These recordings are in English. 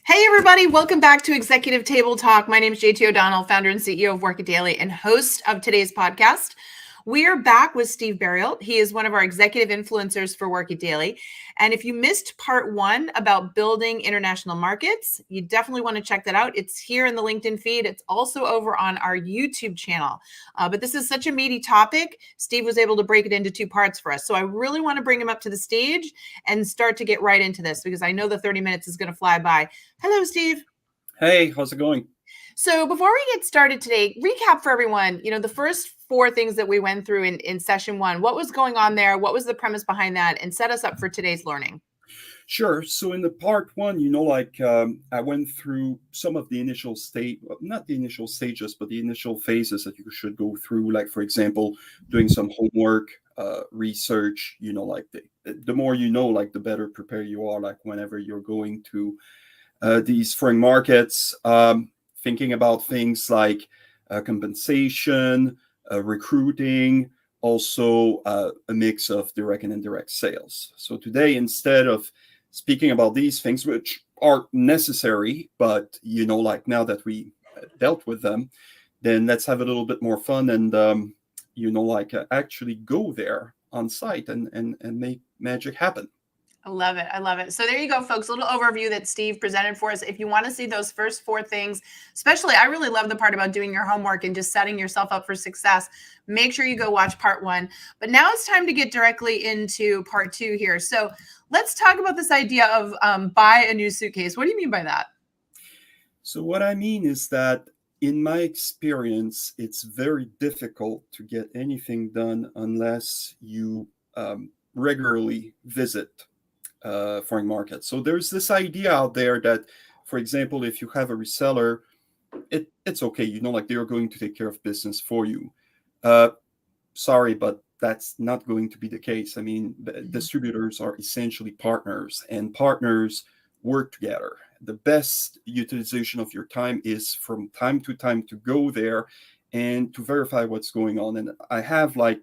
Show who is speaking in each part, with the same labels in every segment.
Speaker 1: Hey, everybody. Welcome back to Executive Table Talk. My name is JT O'Donnell, founder and CEO of Work It Daily and host of today's podcast. We are back with Steve Barriault. He is one of our executive influencers for Work It Daily. And if you missed part one about building international markets, you definitely want to check that out. It's here in the LinkedIn feed. It's also over on our YouTube channel. But this is such a meaty topic. Steve was able to break it into two parts for us. So I really want to bring him up to the stage and start to get right into this because I know the 30 minutes is going to fly by. Hello, Steve.
Speaker 2: Hey, how's it going?
Speaker 1: So before we get started today, recap for everyone, the first four things that we went through in session one. What was going on there? What was the premise behind that? And set us up for today's learning.
Speaker 2: Sure. So in the part one, I went through some of the initial not the initial stages, but the initial phases that you should go through. Like, for example, doing some homework, research, the more you know, like the better prepared you are, like whenever you're going to these foreign markets, thinking about things like compensation, recruiting, also a mix of direct and indirect sales. So today, instead of speaking about these things, which are necessary, but now that we dealt with them, then let's have a little bit more fun and actually go there on site and make magic happen.
Speaker 1: I love it. I love it. So there you go, folks. A little overview that Steve presented for us. If you want to see those first four things, especially, I really love the part about doing your homework and just setting yourself up for success. Make sure you go watch part one. But now it's time to get directly into part two here. So let's talk about this idea of buy a new suitcase. What do you mean by that?
Speaker 2: So what I mean is that in my experience, it's very difficult to get anything done unless you regularly visit foreign markets. So there's this idea out there that, for example, if you have a reseller, it's okay, they're going to take care of business for you. Sorry, but that's not going to be the case. I mean, distributors are essentially partners, and partners work together. The best utilization of your time is from time to time to go there and to verify what's going on. And I have like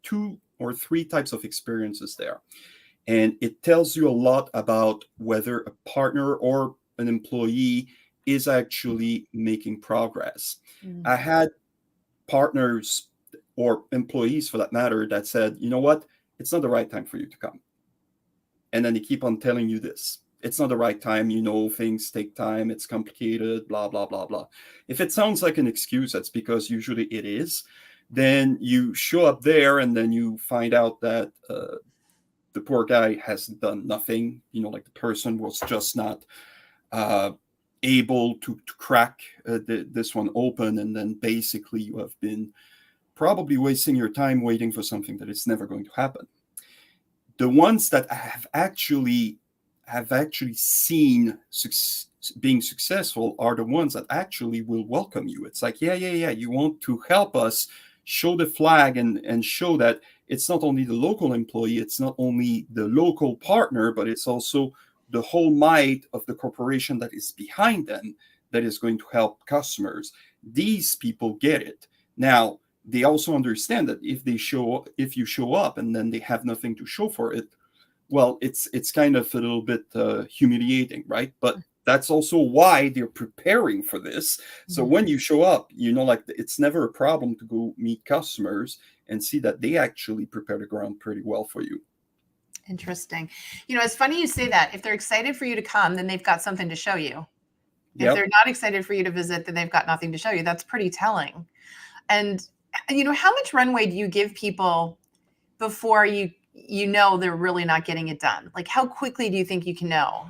Speaker 2: 2 or 3 types of experiences there. And it tells you a lot about whether a partner or an employee is actually making progress. I had partners or employees, for that matter, that said, you know what, it's not the right time for you to come. And then they keep on telling you this. It's not the right time, things take time, it's complicated, blah, blah, blah, blah. If it sounds like an excuse, that's because usually it is. Then you show up there and then you find out that the poor guy has done nothing, the person was just not able to crack this one open. And then basically you have been probably wasting your time waiting for something that is never going to happen. The ones that have actually seen being successful are the ones that actually will welcome you. It's like, yeah, you want to help us show the flag and show that it's not only the local employee, it's not only the local partner, but it's also the whole might of the corporation that is behind them that is going to help customers. These people get it. Now, they also understand that if you show up and then they have nothing to show for it, well, it's kind of a little bit humiliating, right? But that's also why they're preparing for this. So when you show up, it's never a problem to go meet customers and see that they actually prepare the ground pretty well for you.
Speaker 1: Interesting. It's funny you say that. If they're excited for you to come, then they've got something to show you. If they're not excited for you to visit, then they've got nothing to show you. That's pretty telling. And how much runway do you give people before you they're really not getting it done? Like, how quickly do you think you can know?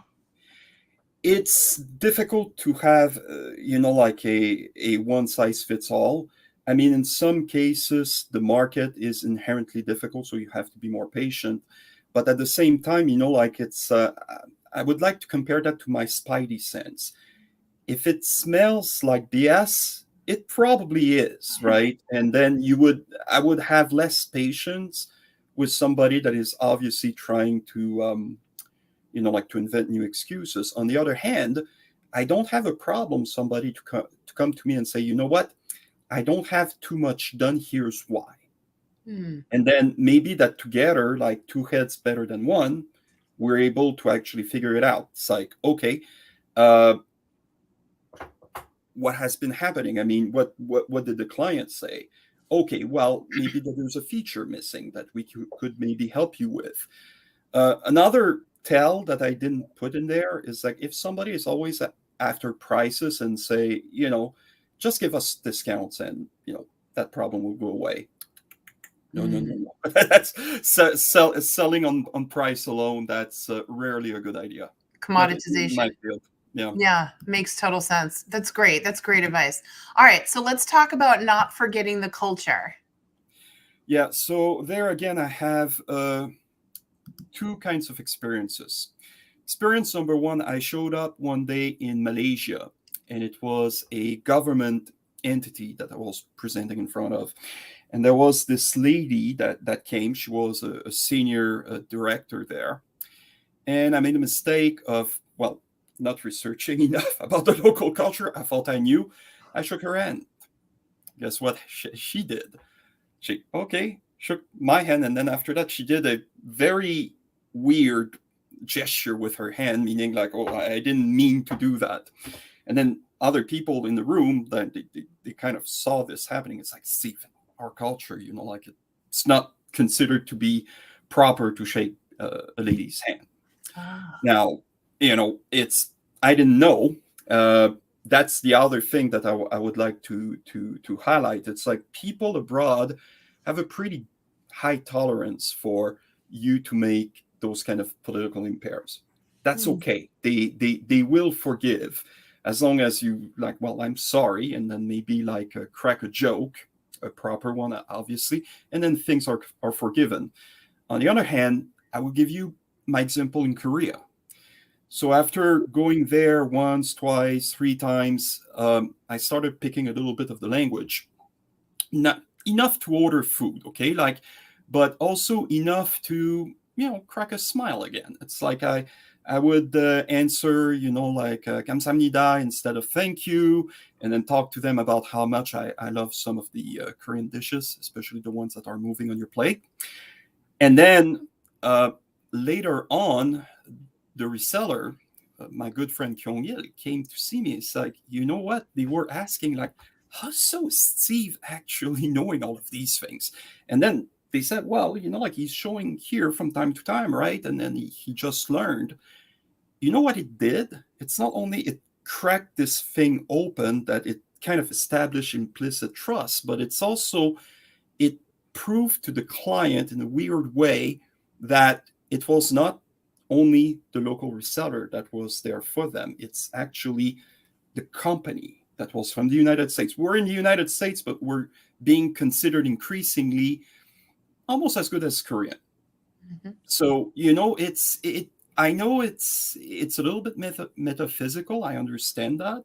Speaker 2: It's difficult to have, a one size fits all. I mean, in some cases, the market is inherently difficult, so you have to be more patient. But at the same time, I would like to compare that to my spidey sense. If it smells like BS, it probably is, right? And then I would have less patience with somebody that is obviously trying to, to invent new excuses. On the other hand, I don't have a problem somebody to come to me and say, you know what, I don't have too much done, here's why. And then maybe that together, like 2 heads better than one, we're able to actually figure it out. It's like, okay, uh, what has been happening? I mean, what did the client say? Okay, well, maybe that there's a feature missing that we could maybe help you with. Another tell that I didn't put in there is like if somebody is always after prices and say, just give us discounts and that problem will go away. No, no, no, no. That's selling on price alone. That's rarely a good idea. Not in my
Speaker 1: Commoditization.
Speaker 2: field. Yeah.
Speaker 1: Yeah, makes total sense. That's great. That's great advice. All right, so let's talk about not forgetting the culture.
Speaker 2: Yeah. So there again, I have two kinds of experiences. Experience number one, I showed up one day in Malaysia, and it was a government entity that I was presenting in front of. And there was this lady that came. She was a senior director there. And I made a mistake of, well, not researching enough about the local culture. I thought I knew. I shook her hand. Guess what she did? She, okay, shook my hand. And then after that, she did a very weird gesture with her hand, meaning like, oh, I didn't mean to do that. And then other people in the room, they kind of saw this happening. It's like, Stephen, our culture, like it's not considered to be proper to shake a lady's hand. Now, I didn't know. That's the other thing that I would like to highlight. It's like people abroad have a pretty high tolerance for you to make those kind of political impairs. That's okay. They will forgive as long as you like, well, I'm sorry, and then maybe like crack a joke, a proper one, obviously, and then things are forgiven. On the other hand, I will give you my example in Korea. So after going there once, twice, three times, I started picking a little bit of the language. Not enough to order food, okay? But also enough to, crack a smile again. It's like I would answer, like 감사합니다 instead of thank you, and then talk to them about how much I love some of the Korean dishes, especially the ones that are moving on your plate. And then later on, the reseller, my good friend Kyung-il, came to see me. It's like, you know what? They were asking, like, how so is Steve actually knowing all of these things? And then they said, well, like he's showing here from time to time, right? And then he just learned. You know what it did? It's not only it cracked this thing open that it kind of established implicit trust, but it's also, it proved to the client in a weird way that it was not only the local reseller that was there for them. It's actually the company that was from the United States. We're in the United States, but we're being considered increasingly almost as good as Korean. Mm-hmm. So, I know it's a little bit metaphysical. I understand that.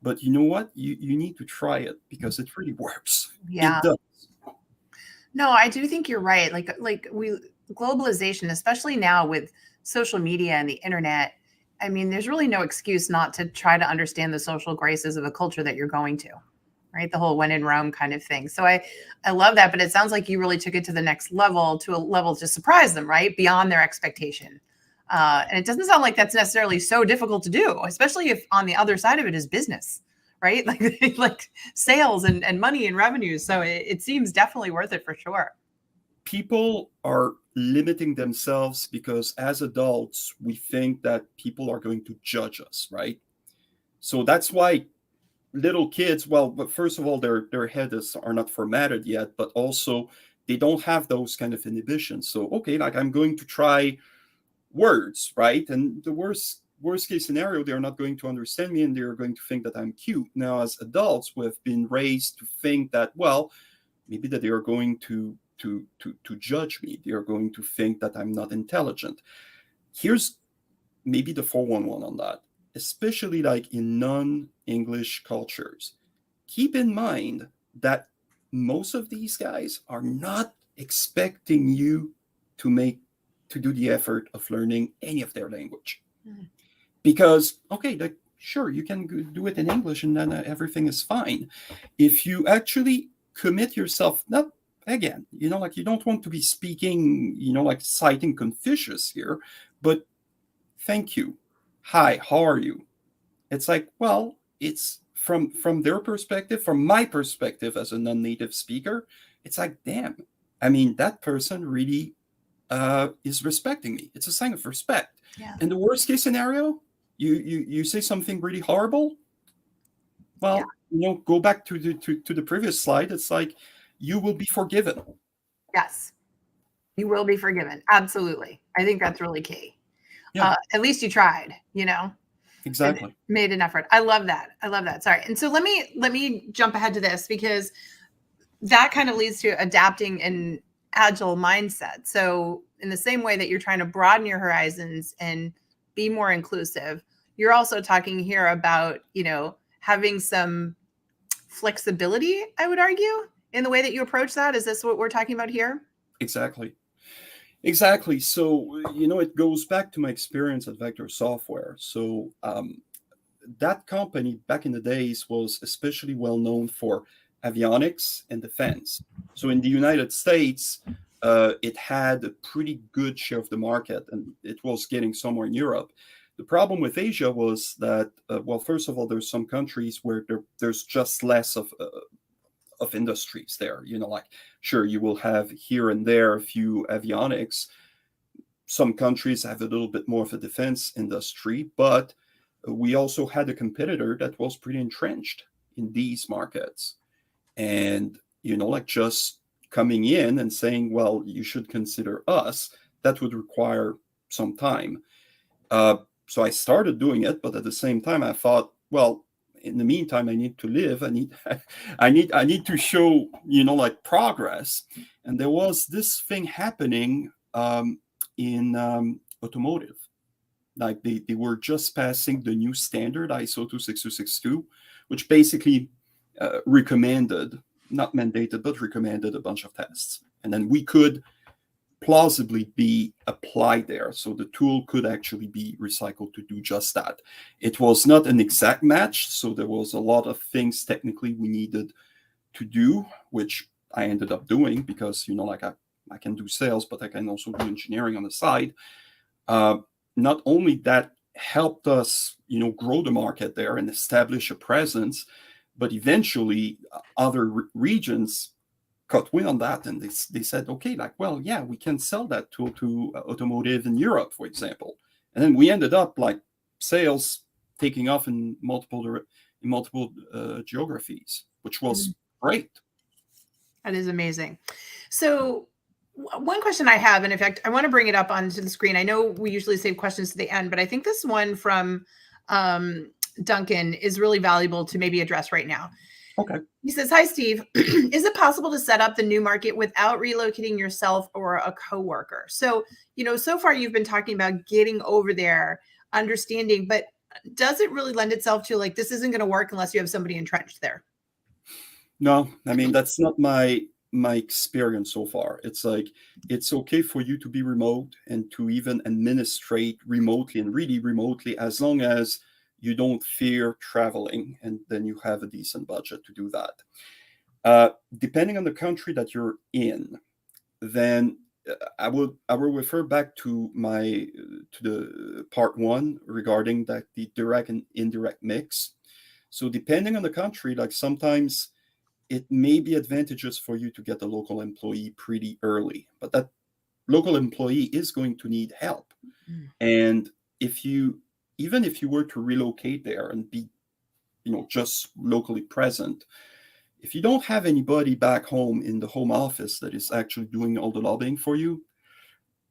Speaker 2: But you know what? You need to try it because it really works.
Speaker 1: Yeah.
Speaker 2: It does.
Speaker 1: No, I do think you're right. Globalization, especially now with social media and the internet, I mean, there's really no excuse not to try to understand the social graces of a culture that you're going to, right? The whole when in Rome kind of thing. So I love that, but it sounds like you really took it to the next level, to a level to surprise them, right? Beyond their expectation. And it doesn't sound like that's necessarily so difficult to do, especially if on the other side of it is business, right? Like sales and money and revenues. So it seems definitely worth it for sure.
Speaker 2: People are limiting themselves because as adults, we think that people are going to judge us, right? So that's why little kids, well, but first of all, their heads are not formatted yet, but also they don't have those kind of inhibitions. So, okay, like I'm going to try words, right? And the worst case scenario, they're not going to understand me and they're going to think that I'm cute. Now, as adults, we've been raised to think that, well, maybe that they are going to judge me. They are going to think that I'm not intelligent. Here's maybe the 411 on that, especially like in non-English cultures. Keep in mind that most of these guys are not expecting you to do the effort of learning any of their language. Mm-hmm. Because, okay, like, sure, you can do it in English and then everything is fine. If you actually commit yourself, not again, like you don't want to be speaking, like citing Confucius here, but thank you. Hi, how are you? It's like, well, it's from their perspective, from my perspective as a non-native speaker, it's like, damn, I mean, that person really is respecting me. It's a sign of respect.
Speaker 1: Yeah.
Speaker 2: In the worst case scenario, you say something really horrible. Well, go back to the previous slide. It's like you will be forgiven.
Speaker 1: Yes, you will be forgiven. Absolutely. I think that's really key.
Speaker 2: Yeah,
Speaker 1: At least you tried,
Speaker 2: exactly.
Speaker 1: and made an effort. I love that. I love that. Sorry. And so let me jump ahead to this, because that kind of leads to adapting an agile mindset. So in the same way that you're trying to broaden your horizons and be more inclusive, you're also talking here about, having some flexibility, I would argue, in the way that you approach that. Is this what we're talking about here?
Speaker 2: Exactly. Exactly. So, it goes back to my experience at Vector Software. So, that company back in the days was especially well known for avionics and defense. So, in the United States, it had a pretty good share of the market, and it was getting somewhere in Europe. The problem with Asia was that, well, first of all, there's some countries where there's just less of industries there. Like, sure, you will have here and there a few avionics. Some countries have a little bit more of a defense industry, but we also had a competitor that was pretty entrenched in these markets. And, like, just coming in and saying, well, you should consider us, that would require some time. So I started doing it, but at the same time, I thought, well, in the meantime, I need to live. I need to show, like, progress. And there was this thing happening in automotive. Like, they were just passing the new standard ISO 26262, which basically recommended, not mandated, but recommended a bunch of tests. And then we could plausibly be applied there. So the tool could actually be recycled to do just that. It was not an exact match, so there was a lot of things technically we needed to do, which I ended up doing because, like, I can do sales, but I can also do engineering on the side. Not only that helped us, grow the market there and establish a presence, but eventually other regions caught wind on that, and they said, okay, like, well, yeah, we can sell that tool to automotive in Europe, for example. And then we ended up, like, sales taking off in multiple geographies, which was great.
Speaker 1: That is amazing. So one question I have, and in fact, I want to bring it up onto the screen. I know we usually save questions to the end, but I think this one from Duncan is really valuable to maybe address right now.
Speaker 2: Okay.
Speaker 1: He says, hi, Steve. Is it possible to set up the new market without relocating yourself or a coworker? So, so far you've been talking about getting over there, understanding, but does it really lend itself to, like, this isn't going to work unless you have somebody entrenched there?
Speaker 2: No, I mean, that's not my experience so far. It's like, it's okay for you to be remote and to even administrate remotely and really remotely, as long as you don't fear traveling, and then you have a decent budget to do that. Depending on the country that you're in, then I will refer back to the part one regarding that, the direct and indirect mix. So depending on the country, like, sometimes it may be advantageous for you to get a local employee pretty early, but that local employee is going to need help. And even if you were to relocate there and be, just locally present, if you don't have anybody back home in the home office that is actually doing all the lobbying for you,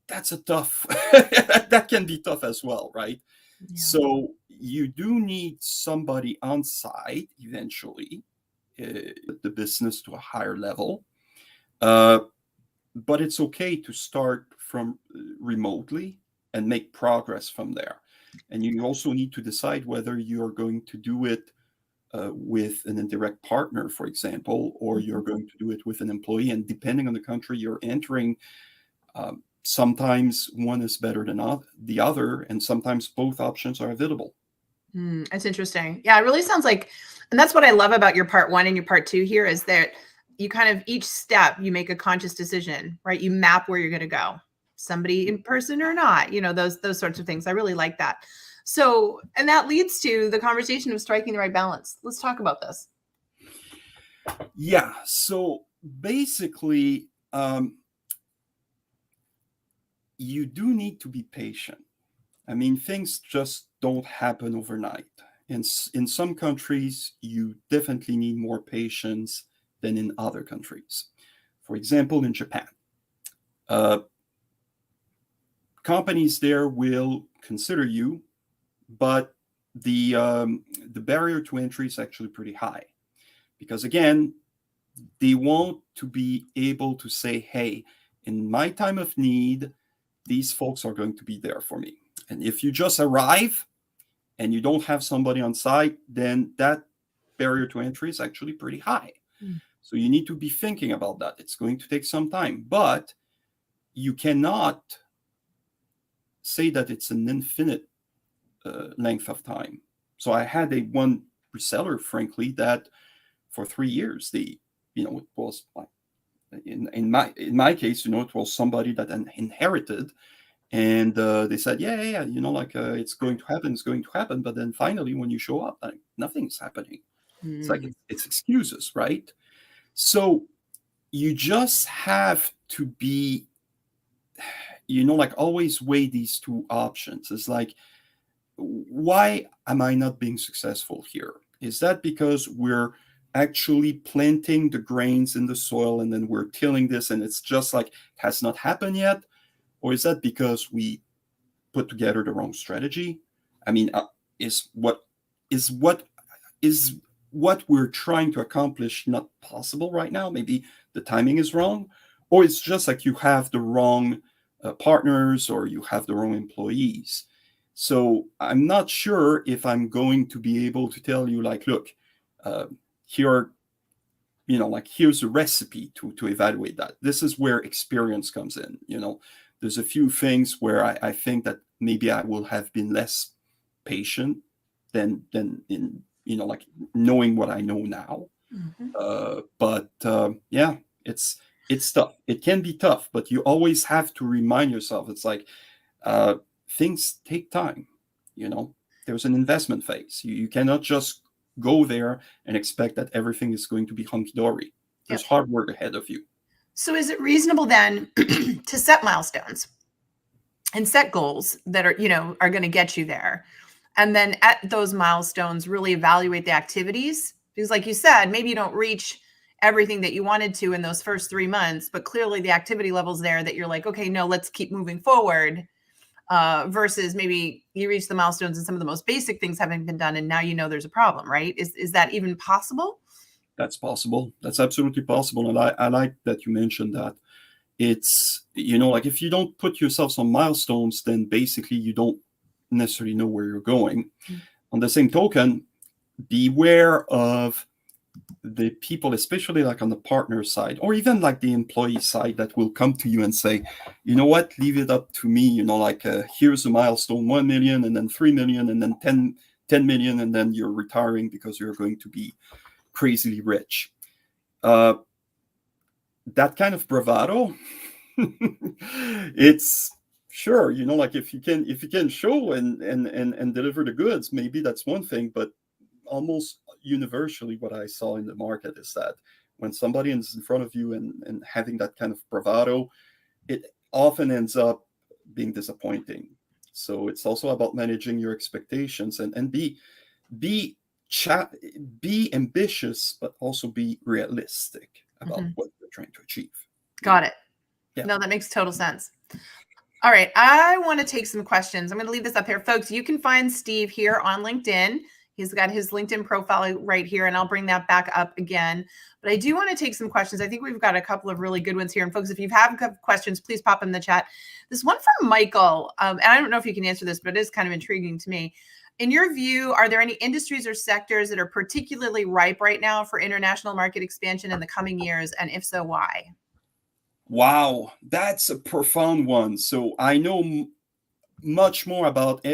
Speaker 2: that's that can be tough as well, right? Yeah. So you do need somebody on site eventually, the business to a higher level. But it's okay to start from remotely and make progress from there. And you also need to decide whether you're going to do it with an indirect partner, for example, or you're going to do it with an employee. And depending on the country you're entering, sometimes one is better than the other, and sometimes both options are available.
Speaker 1: That's interesting. Yeah, it really sounds like, and that's what I love about your part one and your part two here, is that you kind of, each step, you make a conscious decision, right? You map where you're going to go, somebody in person or not, those sorts of things. I really like that. So, and that leads to the conversation of striking the right balance. Let's talk about this.
Speaker 2: Yeah. So basically, you do need to be patient. I mean, things just don't happen overnight. In some countries, you definitely need more patience than in other countries. For example, in Japan, uh, companies there will consider you, but the barrier to entry is actually pretty high because again, they want to be able to say, "Hey, in my time of need, these folks are going to be there for me." And if you just arrive and you don't have somebody on site, then that barrier to entry is actually pretty high.
Speaker 1: Mm.
Speaker 2: So you need to be thinking about that. It's going to take some time, but you cannot say that it's an infinite length of time. So I had one reseller, frankly, that for 3 years, it was like in my case, it was somebody that inherited, and they said, yeah, it's going to happen, but then finally, when you show up, like, nothing's happening. It's like it's excuses, right? So you just have to be, like always weigh these two options. It's like, why am I not being successful here? Is that because we're actually planting the grains in the soil and then we're tilling this and it's just like has not happened yet? Or is that because we put together the wrong strategy? I mean, is what we're trying to accomplish not possible right now? Maybe the timing is wrong, or it's just like you have the wrong partners or you have the wrong employees. So I'm not sure if I'm going to be able to tell you, like, look, here, here's a recipe to evaluate that. This is where experience comes in. There's a few things where I think that maybe I will have been less patient than in, like knowing what I know now.
Speaker 1: Mm-hmm.
Speaker 2: But yeah, it's tough. It can be tough, but you always have to remind yourself. It's like things take time. There's an investment phase. You cannot just go there and expect that everything is going to be hunky-dory. There's hard work ahead of you.
Speaker 1: So is it reasonable then to set milestones and set goals that are going to get you there? And then at those milestones, really evaluate the activities? Because like you said, maybe you don't reach everything that you wanted to in those first 3 months, but clearly the activity level's there that you're like, okay, no, let's keep moving forward. Versus maybe you reach the milestones and some of the most basic things haven't been done, and now there's a problem, right? Is that even possible?
Speaker 2: That's possible. That's absolutely possible. And I like that you mentioned that. It's, like if you don't put yourself some milestones, then basically you don't necessarily know where you're going. Mm-hmm. On the same token, beware of the people, especially like on the partner side, or even like the employee side, that will come to you and say, you know what, leave it up to me, here's a milestone, 1 million, and then 3 million, and then 10 million, and then you're retiring because you're going to be crazily rich. That kind of bravado, it's sure, like if you can show and deliver the goods, maybe that's one thing, but almost universally what I saw in the market is that when somebody is in front of you and having that kind of bravado, it often ends up being disappointing. So it's also about managing your expectations and be ambitious, but also be realistic about what you're trying to achieve.
Speaker 1: Got it.
Speaker 2: Yeah.
Speaker 1: No, that makes total sense. All right. I want to take some questions. I'm going to leave this up here. Folks, you can find Steve here on LinkedIn. He's got his LinkedIn profile right here, and I'll bring that back up again. But I do want to take some questions. I think we've got a couple of really good ones here. And folks, if you have questions, please pop in the chat. This one from Michael, and I don't know if you can answer this, but it is kind of intriguing to me. In your view, are there any industries or sectors that are particularly ripe right now for international market expansion in the coming years? And if so, why?
Speaker 2: Wow, that's a profound one. So I know much more about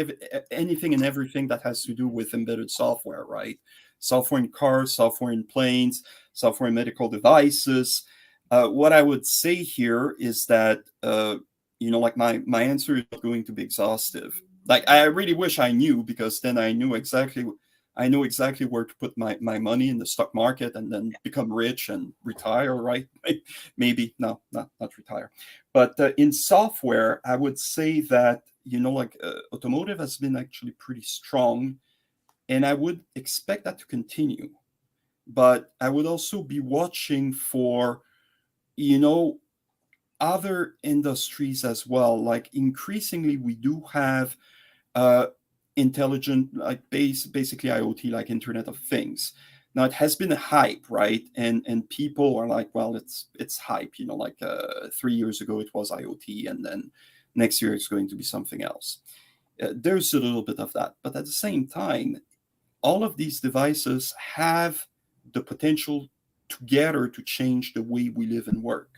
Speaker 2: anything and everything that has to do with embedded software, right? Software in cars, software in planes, software in medical devices. What I would say here is that, like my answer is not going to be exhaustive, Like, I really wish I knew, because then I know exactly where to put my money in the stock market and then become rich and retire, right? Maybe, no, not retire. But in software, I would say that, automotive has been actually pretty strong, and I would expect that to continue. But I would also be watching for, other industries as well. Like, increasingly, we do have uh, intelligent, like basically IoT, like Internet of Things. Now, it has been a hype, right? And people are like, well, it's hype. 3 years ago it was IoT, and then next year it's going to be something else. There's a little bit of that, but at the same time, all of these devices have the potential together to change the way we live and work.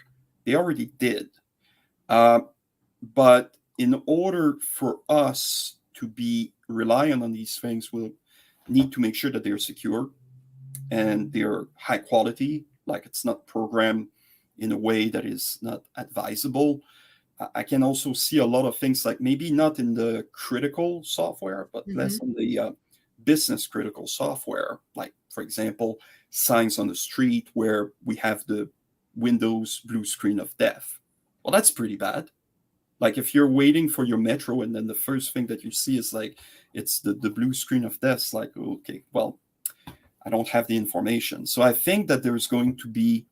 Speaker 2: They already did. Uh, but in order for us to be reliant on these things, we'll need to make sure that they're secure and they're high quality, like it's not programmed in a way that is not advisable. I can also see a lot of things, like maybe not in the critical software, but less on the business critical software. Like, for example, signs on the street where we have the Windows blue screen of death. Well, that's pretty bad. Like, if you're waiting for your metro and then the first thing that you see is like, it's the blue screen of death, it's like, okay, well, I don't have the information. So I think that there's going to be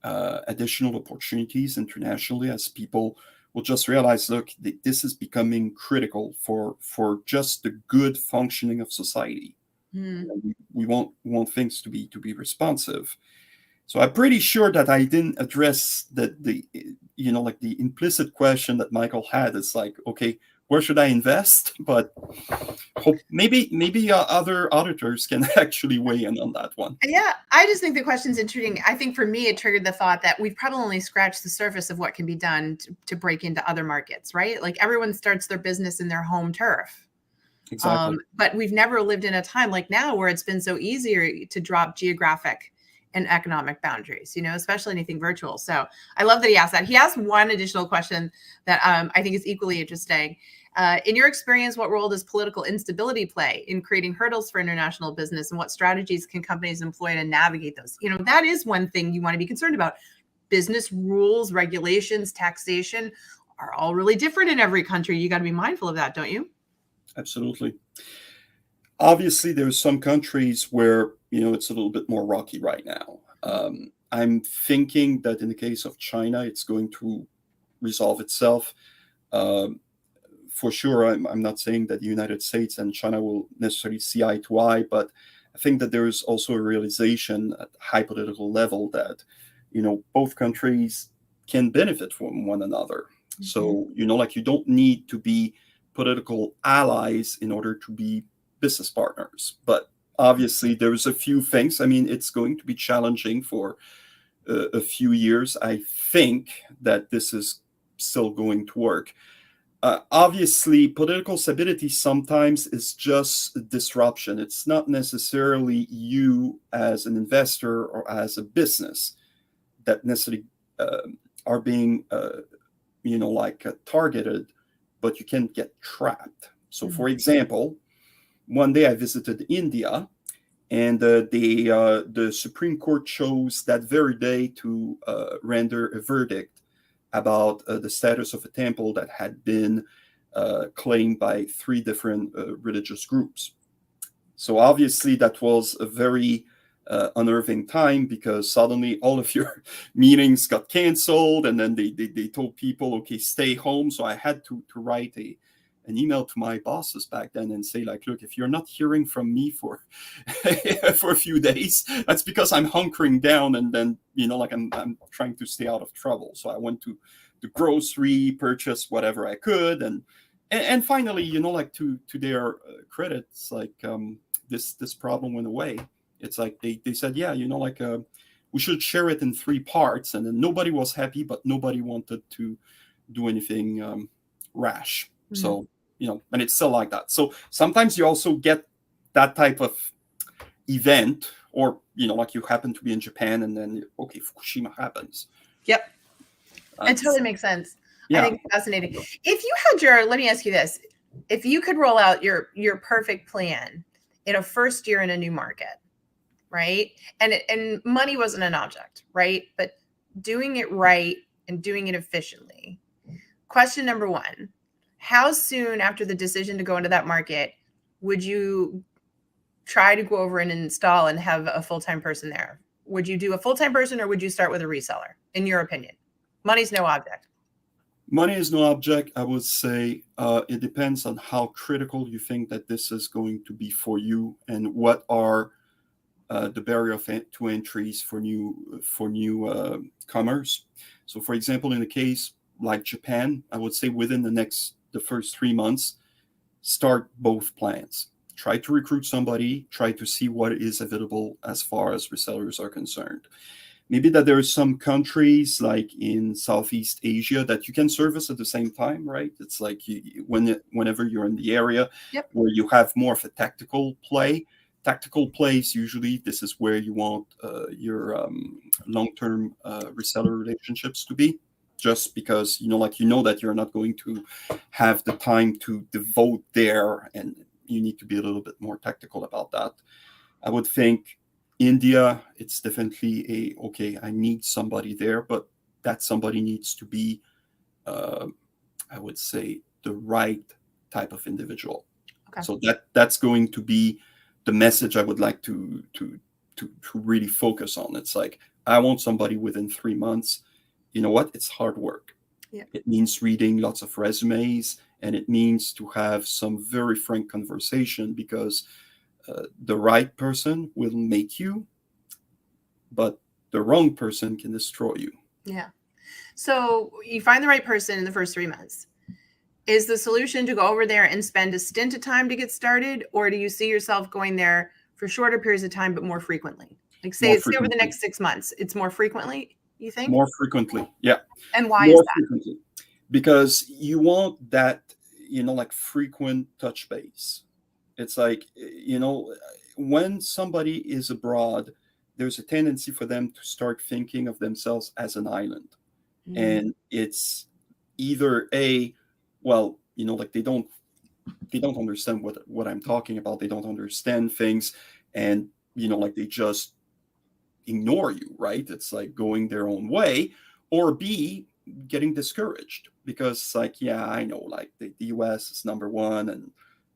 Speaker 2: additional opportunities internationally as people will just realize, look, this is becoming critical for just the good functioning of society. We want things to be responsive. So I'm pretty sure that I didn't address the implicit question that Michael had. It's like, okay, where should I invest? But maybe other auditors can actually weigh in on that one.
Speaker 1: Yeah, I just think the question's interesting. I think for me, it triggered the thought that we've probably only scratched the surface of what can be done to break into other markets, right? Like, everyone starts their business in their home turf.
Speaker 2: Exactly.
Speaker 1: But we've never lived in a time like now where it's been so easier to drop geographic and economic boundaries, especially anything virtual. So I love that he asked that. He asked one additional question that I think is equally interesting. In your experience, what role does political instability play in creating hurdles for international business, and what strategies can companies employ to navigate those? That is one thing you want to be concerned about. Business rules, regulations, taxation are all really different in every country. You got to be mindful of that, don't you?
Speaker 2: Absolutely. Obviously, there's some countries where, it's a little bit more rocky right now. I'm thinking that in the case of China, it's going to resolve itself. For sure, I'm not saying that the United States and China will necessarily see eye to eye, but I think that there is also a realization at high political level that, both countries can benefit from one another. So, you don't need to be political allies in order to be business partners. But obviously, there's a few things. I mean, it's going to be challenging for a few years. I think that this is still going to work. Obviously, political stability sometimes is just a disruption. It's not necessarily you as an investor or as a business that necessarily are being, targeted, but you can get trapped. So, for example, one day I visited India, and the Supreme Court chose that very day to render a verdict about the status of a temple that had been claimed by 3 different religious groups. So obviously that was a very unnerving time, because suddenly all of your meetings got canceled, and then they told people, okay, stay home. So I had to write an email to my bosses back then and say, like, look, if you're not hearing from me for for a few days, that's because I'm hunkering down, and then I'm trying to stay out of trouble. So I went to the grocery, purchase whatever I could, and finally, to their credits, like this problem went away. It's like they said, yeah, we should share it in 3 parts, and then nobody was happy, but nobody wanted to do anything rash. So and it's still like that. So sometimes you also get that type of event, or like you happen to be in Japan, and then okay, Fukushima happens.
Speaker 1: Yep, it totally makes sense.
Speaker 2: Yeah.
Speaker 1: I think it's fascinating. If you had let me ask you this: if you could roll out your perfect plan in a first year in a new market, right? And money wasn't an object, right? But doing it right and doing it efficiently. Question number one, how soon after the decision to go into that market would you try to go over and install and have a full-time person there? Would you do a full-time person or would you start with a reseller, in your opinion? Money's no object.
Speaker 2: Money is no object. I would say it depends on how critical you think that this is going to be for you, and what are the barrier to entries for new commerce. So, for example, in a case like Japan, I would say within the first 3 months, start both plans. Try to recruit somebody. Try to see what is available as far as resellers are concerned. Maybe that there are some countries like in Southeast Asia that you can service at the same time, right? It's like whenever you're in the area
Speaker 1: Yep.
Speaker 2: where you have more of a tactical play. Tactical plays, usually this is where you want your long-term reseller relationships to be, just because that you're not going to have the time to devote there, and you need to be a little bit more tactical about that. I would think India, it's definitely okay, I need somebody there, but that somebody needs to be, I would say, the right type of individual.
Speaker 1: Okay.
Speaker 2: So that's going to be the message I would like to really focus on. It's like, I want somebody within 3 months. You know what? It's hard work.
Speaker 1: Yeah.
Speaker 2: It means reading lots of resumes, and it means to have some very frank conversation, because the right person will make you, but the wrong person can destroy you.
Speaker 1: Yeah. So you find the right person in the first 3 months. Is the solution to go over there and spend a stint of time to get started, or do you see yourself going there for shorter periods of time but more frequently? Like say over the next 6 months, it's more frequently, you think?
Speaker 2: More frequently, yeah.
Speaker 1: And why is that?
Speaker 2: Frequently. Because you want that, like frequent touch base. It's like, when somebody is abroad, there's a tendency for them to start thinking of themselves as an island. Mm-hmm. And it's either like they don't understand what I'm talking about. They don't understand things, and like they just ignore you, right? It's like going their own way, or B, getting discouraged because it's like, yeah, I know, like the US is number one, and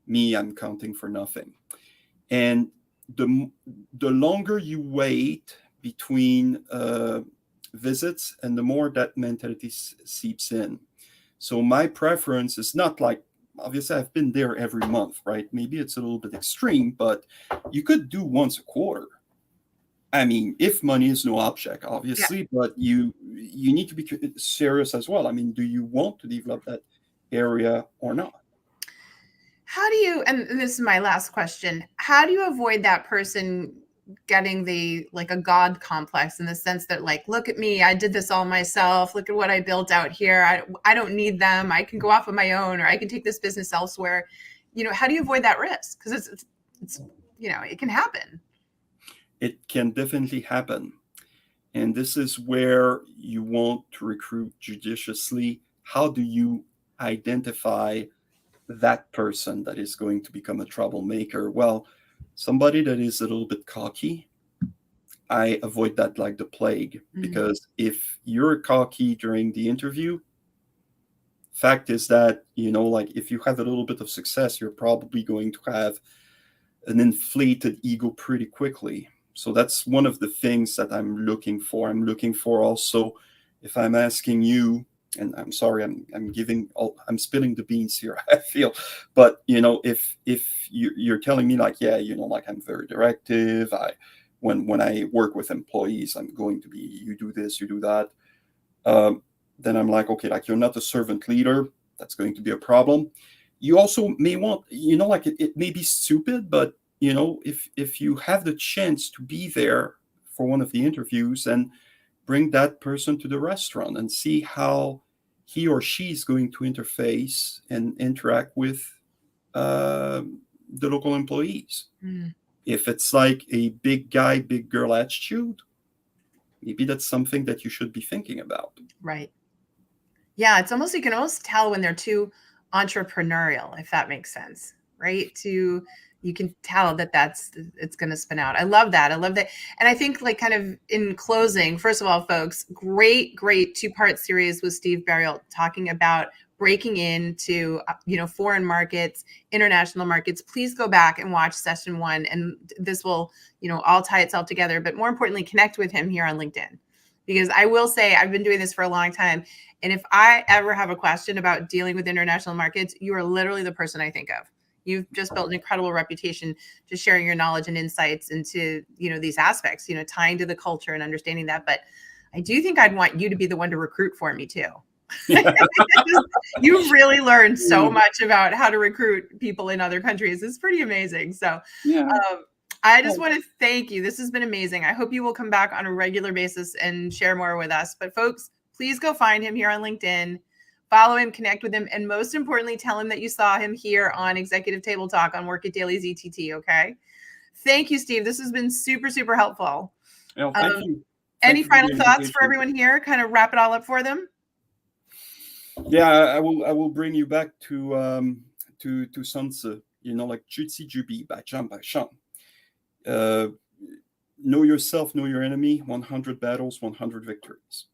Speaker 2: me, I'm counting for nothing. And the longer you wait between visits, and the more that mentality seeps in. So my preference is not like, obviously I've been there every month, right? Maybe it's a little bit extreme, but you could do once a quarter. I mean, if money is no object, obviously, yeah. But you need to be serious as well. I mean, do you want to develop that area or not?
Speaker 1: How do you, and this is my last question, how do you avoid that person getting a God complex, in the sense that, like, look at me, I did this all myself, look at what I built out here, I don't need them, I can go off on my own, or I can take this business elsewhere? How do you avoid that risk? Because it's it can happen.
Speaker 2: It can definitely happen. And this is where you want to recruit judiciously. How do you identify that person that is going to become a troublemaker? Well, somebody that is a little bit cocky, I avoid that like the plague. Mm-hmm. Because if you're cocky during the interview, fact is that, like if you have a little bit of success, you're probably going to have an inflated ego pretty quickly. So that's one of the things that I'm looking for. I'm looking for also, if I'm asking you, and I'm sorry, I'm spilling the beans here, I feel, but if you're telling me like, yeah, like I'm very directive, when I work with employees, I'm going to be, you do this, you do that, then I'm like, okay, like you're not a servant leader, that's going to be a problem. You also may want, like it may be stupid, but if you have the chance to be there for one of the interviews, and bring that person to the restaurant and see how he or she is going to interface and interact with the local employees. Mm. If it's like a big guy, big girl attitude, maybe that's something that you should be thinking about.
Speaker 1: Right. Yeah, you can almost tell when they're too entrepreneurial, if that makes sense, right? You can tell that it's going to spin out. I love that. I love that. And I think, like, kind of in closing, first of all, folks, great 2-part series with Steve Barriault talking about breaking into, foreign markets, international markets. Please go back and watch session 1, and this will, all tie itself together. But more importantly, connect with him here on LinkedIn, because I will say I've been doing this for a long time. And if I ever have a question about dealing with international markets, you are literally the person I think of. You've just built an incredible reputation just sharing your knowledge and insights into, these aspects, tying to the culture and understanding that. But I do think I'd want you to be the one to recruit for me too. You've really learned so much about how to recruit people in other countries. It's pretty amazing. So I just want to thank you. This has been amazing. I hope you will come back on a regular basis and share more with us. But folks, please go find him here on LinkedIn. Follow him, connect with him, and most importantly, tell him that you saw him here on Executive Table Talk on Work It Daily's ETT, okay? Thank you, Steve. This has been super, super helpful.
Speaker 2: Well, thank you.
Speaker 1: Any final thoughts for everyone here? Kind of wrap it all up for them?
Speaker 2: Yeah, I will bring you back to Sun Tzu, like 知己知彼，百战百胜. Know yourself, know your enemy, 100 battles, 100 victories.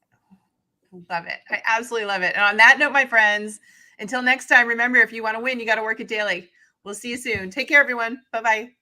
Speaker 1: Love it. I absolutely love it. And on that note, my friends, until next time, remember, if you want to win, you got to work it daily. We'll see you soon. Take care, everyone. Bye-bye.